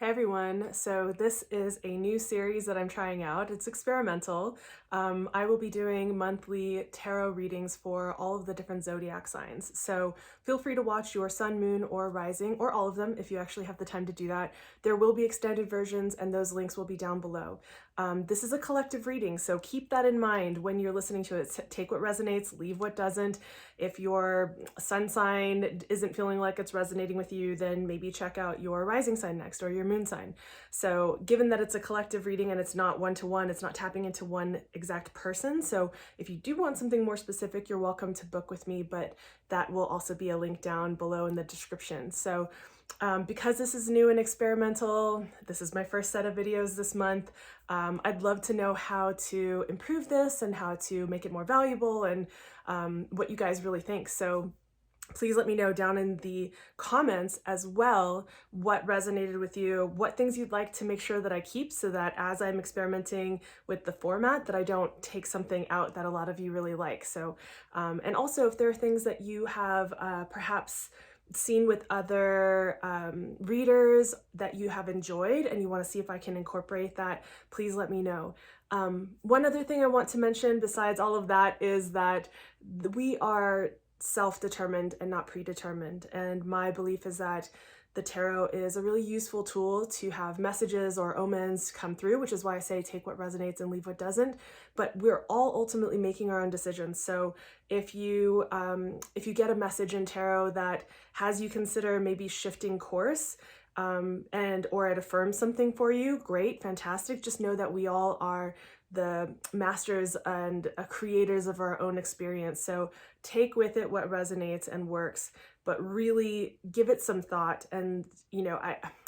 Hey everyone, so this is a new series that I'm trying out. It's experimental. I will be doing monthly tarot readings for all of the different zodiac signs. So feel free to watch your sun, moon, or rising, or all of them if you actually have the time to do that. There will be extended versions and those links will be down below. This is a collective reading, so keep that in mind when you're listening to it. Take what resonates, leave what doesn't. If your sun sign isn't feeling like it's resonating with you, then maybe check out your rising sign next or your moon sign. So given that it's a collective reading and it's not one-to-one, it's not tapping into one exact person. So if you do want something more specific, you're welcome to book with me, but that will also be a link down below in the description. So because this is new and experimental, this is my first set of videos this month, I'd love to know how to improve this and how to make it more valuable and what you guys really think. So please let me know down in the comments as well what resonated with you, what things you'd like to make sure that I keep so that as I'm experimenting with the format that I don't take something out that a lot of you really like. So, and also if there are things that you have perhaps seen with other readers that you have enjoyed and you want to see if I can incorporate that, please let me know. One other thing I want to mention besides all of that is that we are self-determined and not predetermined. And my belief is that the tarot is a really useful tool to have messages or omens come through, which is why I say take what resonates and leave what doesn't. But we're all ultimately making our own decisions. So if you get a message in tarot that has you consider maybe shifting course, or it affirms something for you, great, fantastic. Just know that we all are the masters and creators of our own experience. So take with it what resonates and works, but really give it some thought. And, you know,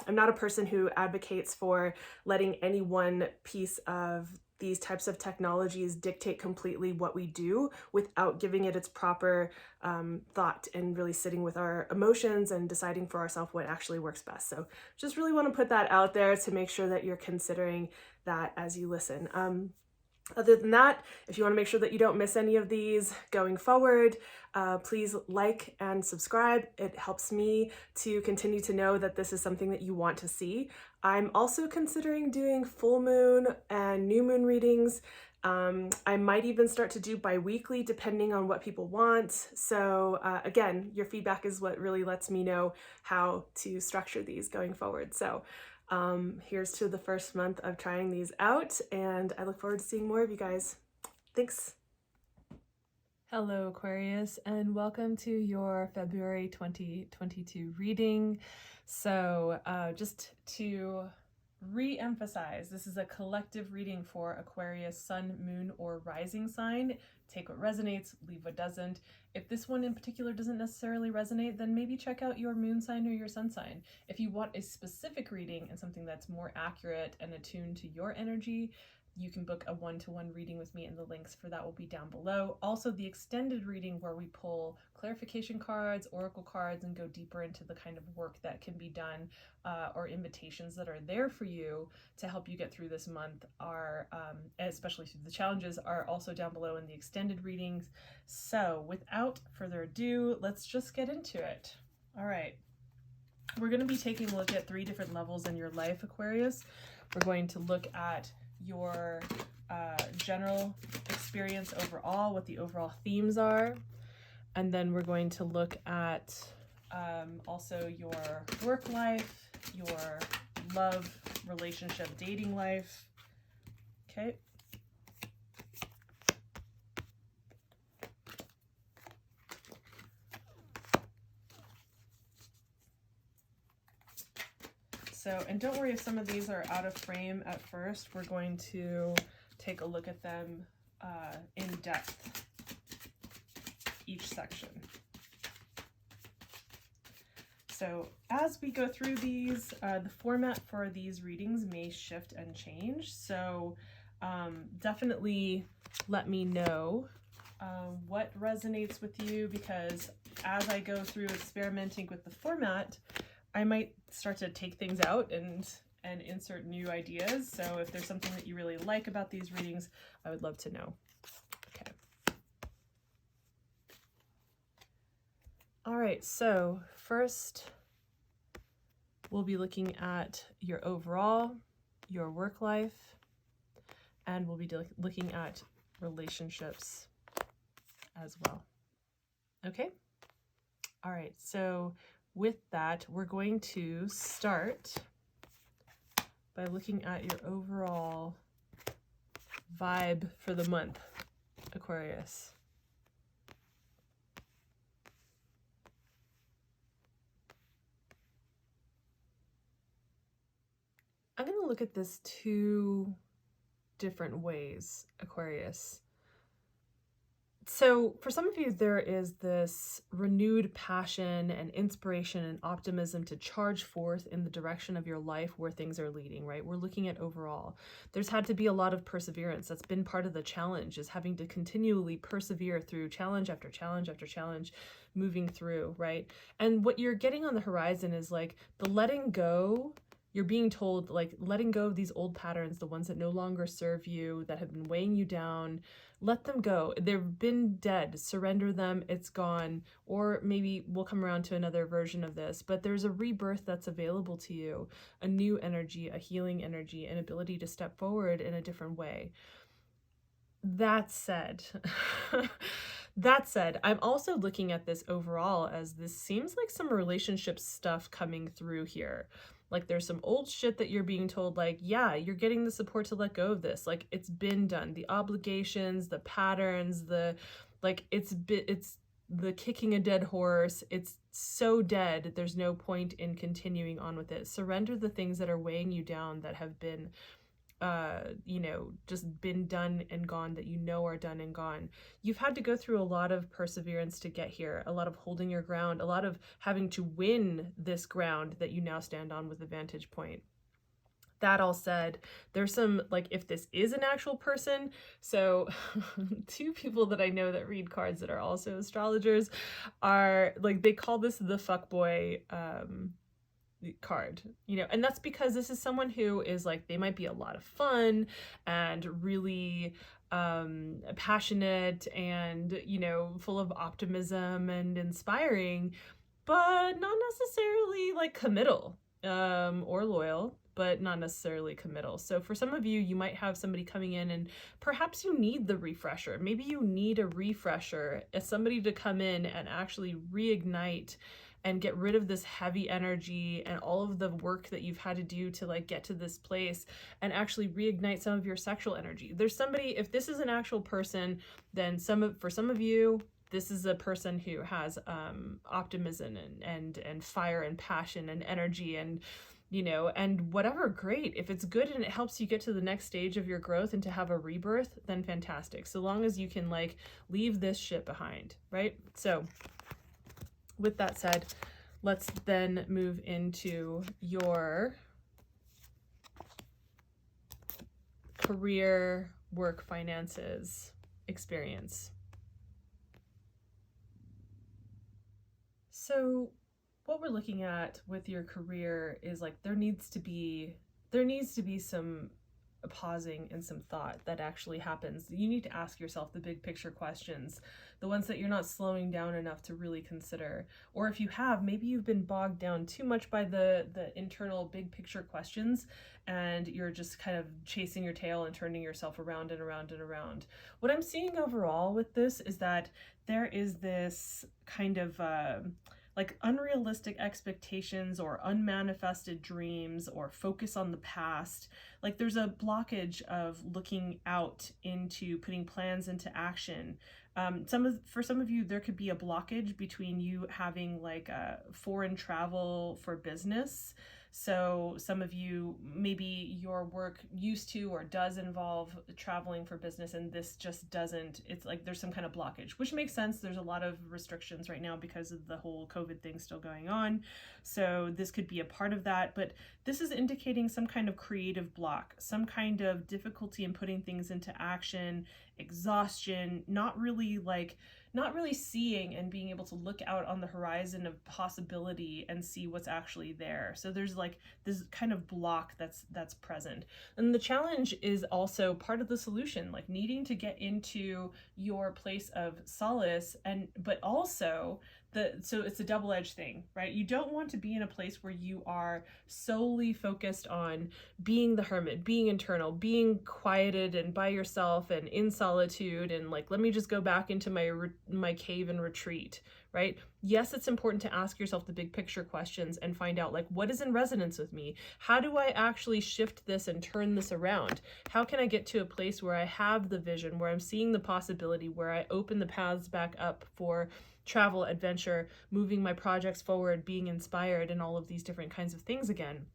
I'm not a person who advocates for letting any one piece of these types of technologies dictate completely what we do without giving it its proper thought and really sitting with our emotions and deciding for ourselves what actually works best. So just really want to put that out there to make sure that you're considering that as you listen. Other than that, if you want to make sure that you don't miss any of these going forward, please like and subscribe. It helps me to continue to know that this is something that you want to see. I'm also considering doing full moon and new moon readings. I might even start to do bi-weekly depending on what people want. So again, your feedback is what really lets me know how to structure these going forward. So here's to the first month of trying these out, and I look forward to seeing more of you guys. Thanks. Hello Aquarius, and welcome to your February 2022 reading. So just to re-emphasize, this is a collective reading for Aquarius sun, moon, or rising sign. Take what resonates, leave what doesn't. If this one in particular doesn't necessarily resonate, then maybe check out your moon sign or your sun sign. If you want a specific reading and something that's more accurate and attuned to your energy, you can book a one-to-one reading with me, and the links for that will be down below. Also, the extended reading where we pull clarification cards, oracle cards, and go deeper into the kind of work that can be done or invitations that are there for you to help you get through this month are, especially through the challenges, are also down below in the extended readings. So without further ado, let's just get into it. All right. We're going to be taking a look at 3 different levels in your life, Aquarius. We're going to look at your general experience overall, what the overall themes are, and then we're going to look at also your work life, your love, relationship, dating life. Okay. So, and don't worry if some of these are out of frame at first. We're going to take a look at them in depth, each section. So as we go through these, the format for these readings may shift and change. So definitely let me know what resonates with you, because as I go through experimenting with the format, I might start to take things out and insert new ideas. So if there's something that you really like about these readings, I would love to know. Okay. All right, so first We'll be looking at your overall, your work life, and we'll be looking at relationships as well. Okay? All right, so with that, we're going to start by looking at your overall vibe for the month, Aquarius. I'm going to look at this two different ways, Aquarius. So for some of you, there is this renewed passion and inspiration and optimism to charge forth in the direction of your life where things are leading, right? We're looking at overall. There's had to be a lot of perseverance. That's been part of the challenge, is having to continually persevere through challenge after challenge after challenge, moving through, right? And what you're getting on the horizon is like the letting go. You're being told, like, letting go of these old patterns, the ones that no longer serve you, that have been weighing you down, let them go. They've been dead. Surrender them. It's gone. Or maybe we'll come around to another version of this, but there's a rebirth that's available to you, a new energy, a healing energy, an ability to step forward in a different way. That said, I'm also looking at this overall as this seems like some relationship stuff coming through here. Like there's some old shit that you're being told, like, yeah, you're getting the support to let go of this. Like it's been done. The obligations, the patterns, it's the kicking a dead horse. It's so dead. There's no point in continuing on with it. Surrender the things that are weighing you down, that have been just been done and gone, that are done and gone. You've had to go through a lot of perseverance to get here, a lot of holding your ground, a lot of having to win this ground that you now stand on with a vantage point. That all said, there's some, like, if this is an actual person, so two people that I know that read cards that are also astrologers are, like, they call this the fuckboy card, and that's because this is someone who is like, they might be a lot of fun and really passionate and full of optimism and inspiring, but not necessarily like committal or loyal, but not necessarily committal. So for some of you, you might have somebody coming in and perhaps you need the refresher. Maybe you need a refresher, as somebody to come in and actually reignite and get rid of this heavy energy and all of the work that you've had to do to like get to this place, and actually reignite some of your sexual energy. There's somebody, if this is an actual person, then for some of you, this is a person who has optimism and fire and passion and energy and and whatever, great. If it's good and it helps you get to the next stage of your growth and to have a rebirth, then fantastic. So long as you can like leave this shit behind, right? So with that said, let's then move into your career, work, finances, experience. So what we're looking at with your career is like there needs to be some pausing and some thought that actually happens. You need to ask yourself the big picture questions, the ones that you're not slowing down enough to really consider. Or if you have, maybe you've been bogged down too much by the internal big picture questions, and you're just kind of chasing your tail and turning yourself around and around and around. What I'm seeing overall with this is that there is this kind of like unrealistic expectations or unmanifested dreams or focus on the past. Like there's a blockage of looking out into putting plans into action. For some of you, there could be a blockage between you having like a foreign travel for business. So some of you, maybe your work used to or does involve traveling for business, and this just doesn't. It's like there's some kind of blockage, which makes sense. There's a lot of restrictions right now because of the whole COVID thing still going on. So this could be a part of that, but this is indicating some kind of creative block, some kind of difficulty in putting things into action, exhaustion, not really seeing and being able to look out on the horizon of possibility and see what's actually there. So there's like this kind of block that's present. And the challenge is also part of the solution, like needing to get into your place of solace, but also so it's a double-edged thing, right? You don't want to be in a place where you are solely focused on being the hermit, being internal, being quieted and by yourself and in solitude and like, let me just go back into my cave and retreat, right? Yes, it's important to ask yourself the big picture questions and find out like, what is in resonance with me? How do I actually shift this and turn this around? How can I get to a place where I have the vision, where I'm seeing the possibility, where I open the paths back up for travel, adventure, moving my projects forward, being inspired, and all of these different kinds of things again?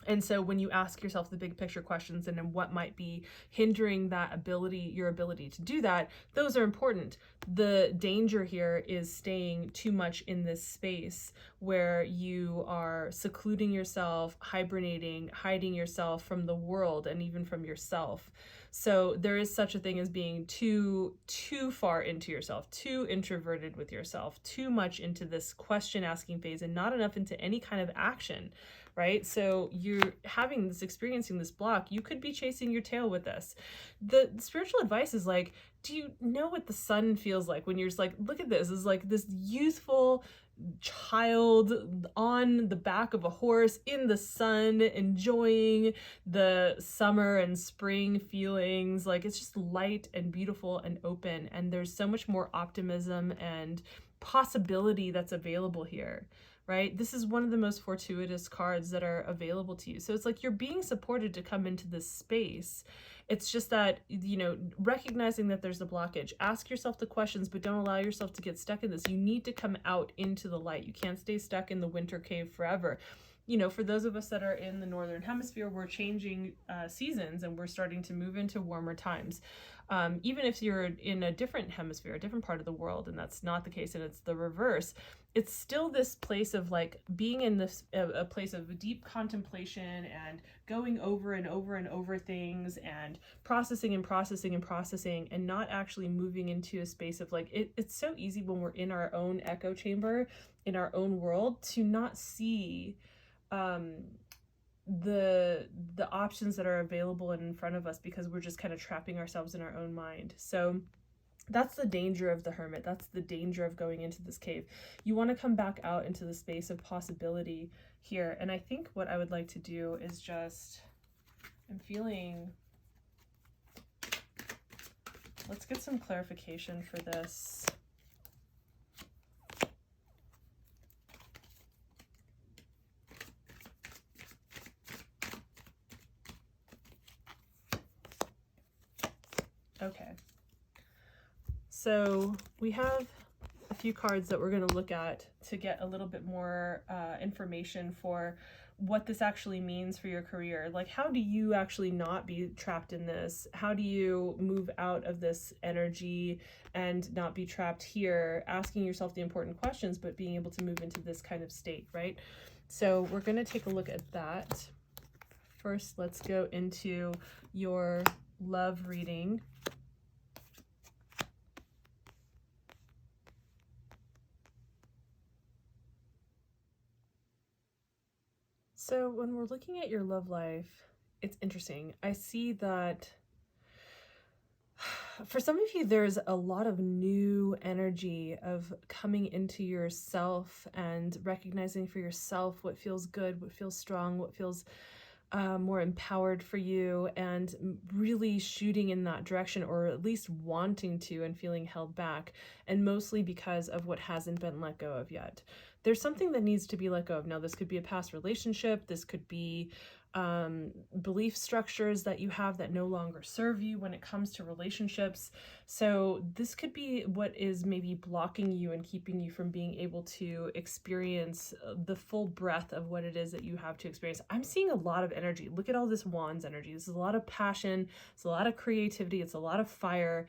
And so when you ask yourself the big picture questions and then what might be hindering that ability, your ability to do that, those are important. The danger here is staying too much in this space where you are secluding yourself, hibernating, hiding yourself from the world and even from yourself. So there is such a thing as being too far into yourself, too introverted with yourself, too much into this question asking phase and not enough into any kind of action, right? So you're experiencing this block. You could be chasing your tail with this. The spiritual advice is like, do you know what the sun feels like when you're just like, look at this, is like this youthful child on the back of a horse in the sun, enjoying the summer and spring feelings. Like, it's just light and beautiful and open, and there's so much more optimism and possibility that's available here, right? This is one of the most fortuitous cards that are available to you. So it's like you're being supported to come into this space. It's just that, you know, recognizing that there's a blockage. Ask yourself the questions, but don't allow yourself to get stuck in this. You need to come out into the light. You can't stay stuck in the winter cave forever. You know, for those of us that are in the Northern Hemisphere, we're changing seasons and we're starting to move into warmer times. Even if you're in a different hemisphere, a different part of the world, and that's not the case and it's the reverse, it's still this place of like being in this a place of deep contemplation and going over and over and over things and processing and processing and processing, and not actually moving into a space of like, it's so easy when we're in our own echo chamber, in our own world, to not see the options that are available and in front of us, because we're just kind of trapping ourselves in our own mind. So that's the danger of the hermit. That's the danger of going into this cave. You want to come back out into the space of possibility here. And I think what I would like to do is just, I'm feeling, let's get some clarification for this. Okay. So we have a few cards that we're going to look at to get a little bit more information for what this actually means for your career. Like, how do you actually not be trapped in this? How do you move out of this energy and not be trapped here, asking yourself the important questions, but being able to move into this kind of state, right? So we're going to take a look at that. First, let's go into your love reading. So when we're looking at your love life, it's interesting. I see that for some of you, there's a lot of new energy of coming into yourself and recognizing for yourself what feels good, what feels strong, what feels more empowered for you, and really shooting in that direction, or at least wanting to and feeling held back, and mostly because of what hasn't been let go of yet. There's something that needs to be let go of. Now, this could be a past relationship. This could be belief structures that you have that no longer serve you when it comes to relationships. So this could be what is maybe blocking you and keeping you from being able to experience the full breadth of what it is that you have to experience. I'm seeing a lot of energy. Look at all this wands energy. This is a lot of passion. It's a lot of creativity. It's a lot of fire.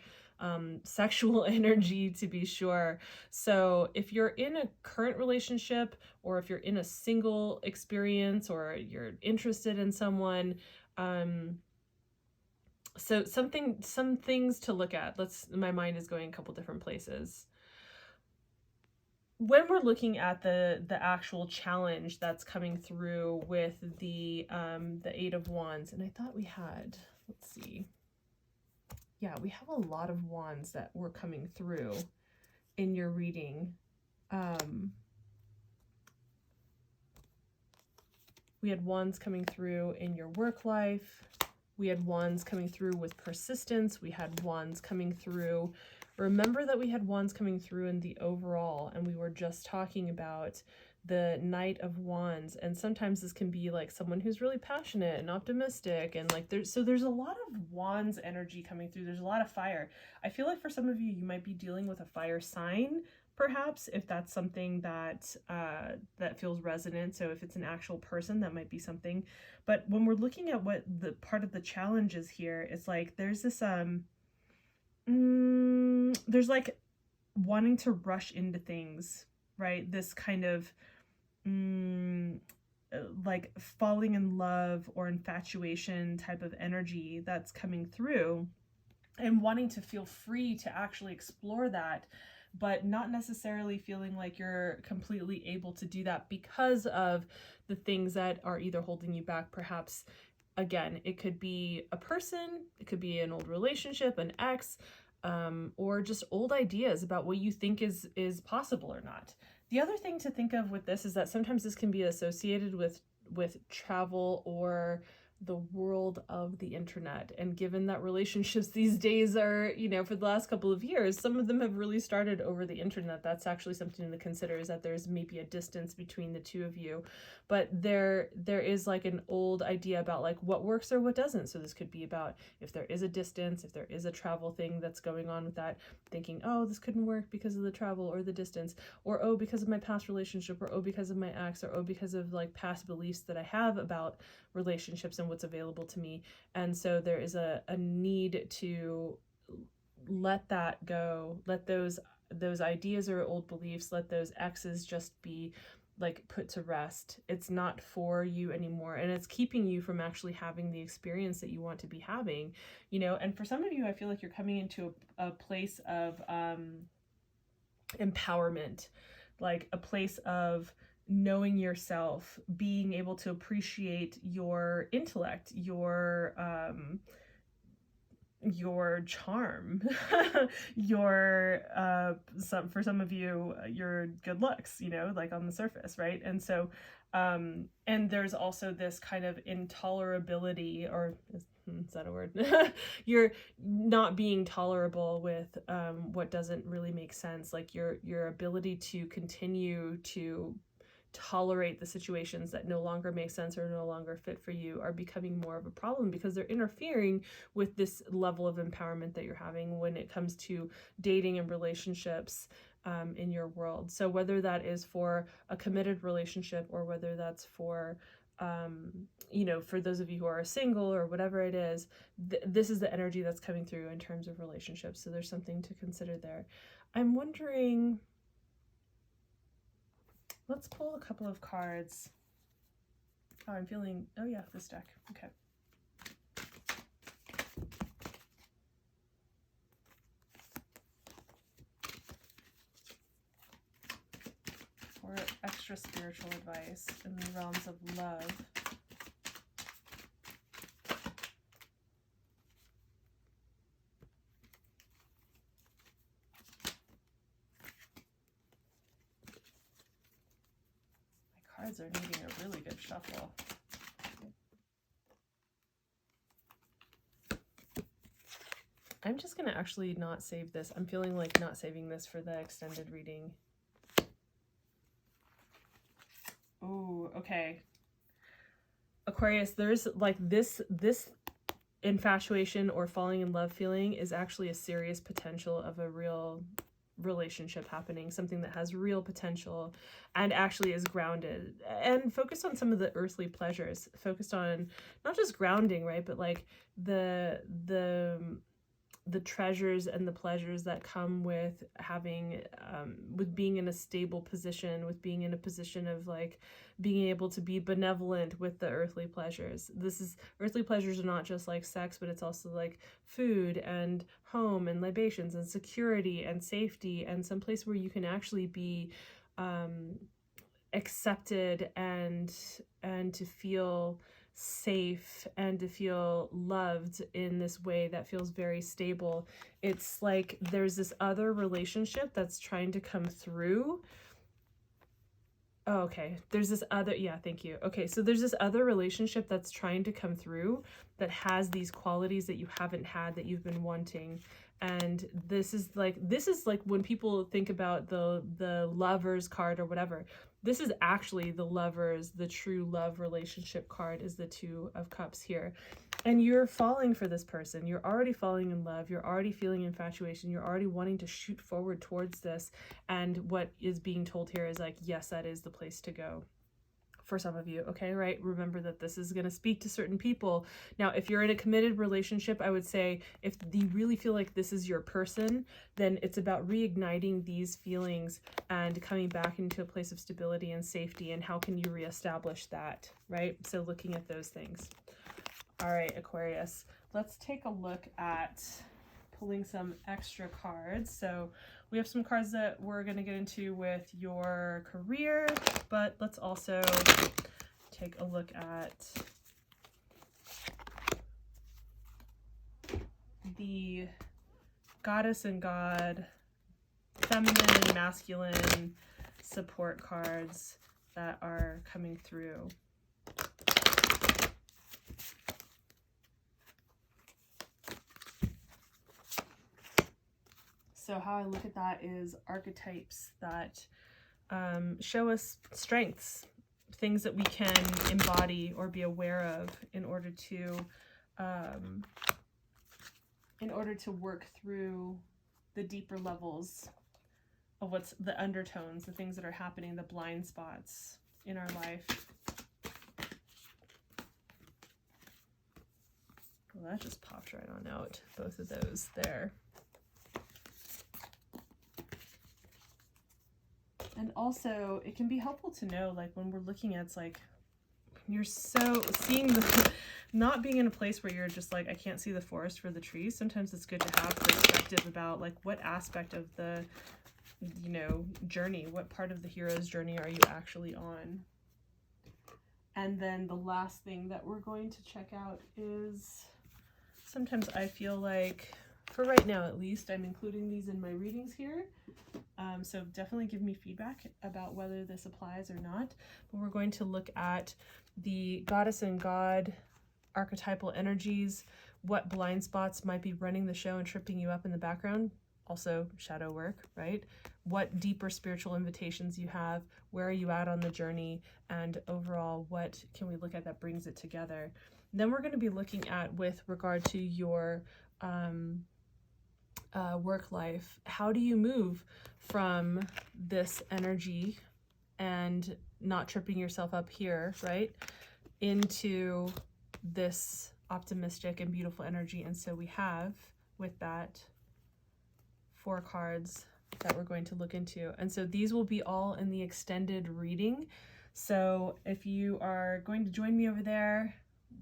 Sexual energy, to be sure. So if you're in a current relationship, or if you're in a single experience, or you're interested in someone, so some things to look at. My mind is going a couple different places. When we're looking at the actual challenge that's coming through with the Eight of Wands, and I thought we had, let's see. Yeah, we have a lot of wands that were coming through in your reading. We had wands coming through in your work life. We had wands coming through with persistence. We had wands coming through. Remember that we had wands coming through in the overall, and we were just talking about the Knight of Wands. And sometimes this can be like someone who's really passionate and optimistic, and like there's a lot of wands energy coming through. There's a lot of fire. I feel like for some of you, you might be dealing with a fire sign, perhaps, if that's something that that feels resonant. So if it's an actual person, that might be something. But when we're looking at what the part of the challenge is here, it's like there's this there's like wanting to rush into things, right? This kind of like falling in love or infatuation type of energy that's coming through, and wanting to feel free to actually explore that, but not necessarily feeling like you're completely able to do that because of the things that are either holding you back. Perhaps, again, it could be a person, it could be an old relationship, an ex, or just old ideas about what you think is possible or not. The other thing to think of with this is that sometimes this can be associated with travel or the world of the internet. And given that relationships these days are, you know, for the last couple of years, some of them have really started over the internet. That's actually something to consider, is that there's maybe a distance between the two of you, but there is like an old idea about like what works or what doesn't. So this could be about if there is a distance, if there is a travel thing that's going on with that, thinking, oh, this couldn't work because of the travel or the distance, or oh, because of my past relationship, or oh, because of my ex, or oh, because of like past beliefs that I have about relationships and what's available to me. And so there is a need to let that go, let those ideas or old beliefs, let those exes just be like put to rest. It's not for you anymore, and it's keeping you from actually having the experience that you want to be having, you know. And for some of you, I feel like you're coming into a place of empowerment, like a place of knowing yourself, being able to appreciate your intellect, your charm, your for some of you, your good looks, you know, like on the surface, right? And so and there's also this kind of intolerability, or is that a word? You're not being tolerable with what doesn't really make sense, like your ability to continue to tolerate the situations that no longer make sense or no longer fit for you are becoming more of a problem, because they're interfering with this level of empowerment that you're having when it comes to dating and relationships in your world. So whether that is for a committed relationship, or whether that's for you know, for those of you who are single or whatever it is, this is the energy that's coming through in terms of relationships. So there's something to consider there. I'm wondering, let's pull a couple of cards. Oh, I'm feeling, oh yeah, this deck. Okay. For extra spiritual advice in the realms of love. Cards are needing a really good shuffle. I'm just going to actually not save this. I'm feeling like not saving this for the extended reading. Oh, okay. Aquarius, there's like this infatuation or falling in love feeling is actually a serious potential of a real relationship happening, something that has real potential and actually is grounded and focused on some of the earthly pleasures, focused on not just grounding, right, but like the treasures and the pleasures that come with having with being in a stable position, with being in a position of like being able to be benevolent with the earthly pleasures. Earthly pleasures are not just like sex, but it's also like food and home and libations and security and safety, and some place where you can actually be accepted and to feel safe and to feel loved in this way that feels very stable. It's like there's this other relationship that's trying to come through, Oh, okay. There's this other, yeah, thank you. Okay, so there's this other relationship that's trying to come through that has these qualities that you haven't had, that you've been wanting. And this is like when people think about the lovers card or whatever. This is actually the lovers, the true love relationship card is the Two of Cups here. And you're falling for this person. You're already falling in love. You're already feeling infatuation. You're already wanting to shoot forward towards this. And what is being told here is like, yes, that is the place to go for some of you. Okay, right? Remember that this is going to speak to certain people. Now, if you're in a committed relationship, I would say if you really feel like this is your person, then it's about reigniting these feelings and coming back into a place of stability and safety. And how can you reestablish that, right? So looking at those things. All right, Aquarius, let's take a look at pulling some extra cards. So we have some cards that we're going to get into with your career, but let's also take a look at the goddess and god, feminine and masculine support cards that are coming through. So how I look at that is archetypes that show us strengths, things that we can embody or be aware of in order to work through the deeper levels of what's the undertones, the things that are happening, the blind spots in our life. Well, that just popped right on out, both of those there. And also, it can be helpful to know, like, when we're looking at, it's like, you're so seeing the, not being in a place where you're just like, I can't see the forest for the trees. Sometimes it's good to have perspective about, like, what aspect of the, you know, journey, what part of the hero's journey are you actually on? And then the last thing that we're going to check out is, sometimes I feel like, for right now at least, I'm including these in my readings here. So definitely give me feedback about whether this applies or not. But we're going to look at the goddess and god archetypal energies, what blind spots might be running the show and tripping you up in the background. Also shadow work, right? What deeper spiritual invitations you have, where are you at on the journey, and overall, what can we look at that brings it together? And then we're going to be looking at, with regard to your work life, how do you move from this energy and not tripping yourself up here, right, into this optimistic and beautiful energy? And so we have, with that, 4 cards that we're going to look into. And so these will be all in the extended reading. So if you are going to join me over there,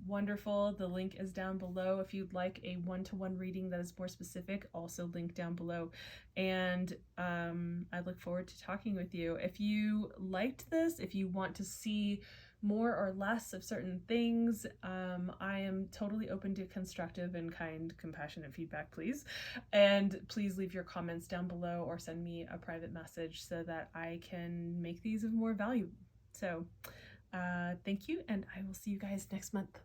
wonderful. The link is down below. If you'd like a one-to-one reading that is more specific, also link down below. And I look forward to talking with you. If you liked this, if you want to see more or less of certain things, I am totally open to constructive and kind, compassionate feedback, please. And please leave your comments down below or send me a private message so that I can make these of more value. So thank you, and I will see you guys next month.